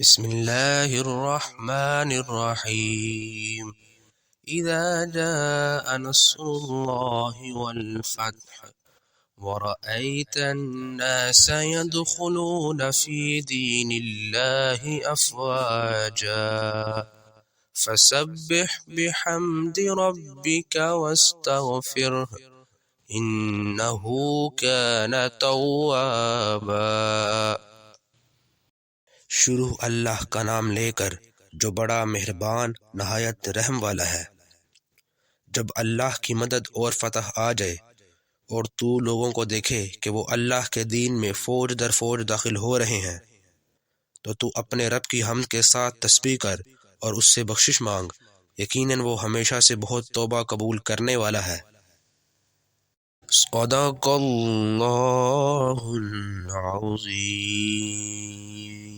बिस्मिल्लाहिर्रहमानिर्रहीम। इज़ा जाअ नस्रुल्लाहि वल फ़त्ह वरअयतन्नास यदखुलून फ़ी दीनिल्लाहि अफ़वाजा फसब्बिह बिहम्दि रब्बिका वस्तगफ़िरहु इन्नहु कान तव्वाबा। शुरू अल्लाह का नाम लेकर जो बड़ा मेहरबान नहायत रहम वाला है। जब अल्लाह की मदद और फतह आ जाए और तू लोगों को देखे कि वो अल्लाह के दीन में फौज दर फौज दाखिल हो रहे हैं, तो तू अपने रब की हम्द के साथ तस्बीह कर और उससे बख्शिश मांग। यकीनन वो हमेशा से बहुत तौबा कबूल करने वाला है। सदक़ल्लाहुल अज़ीम।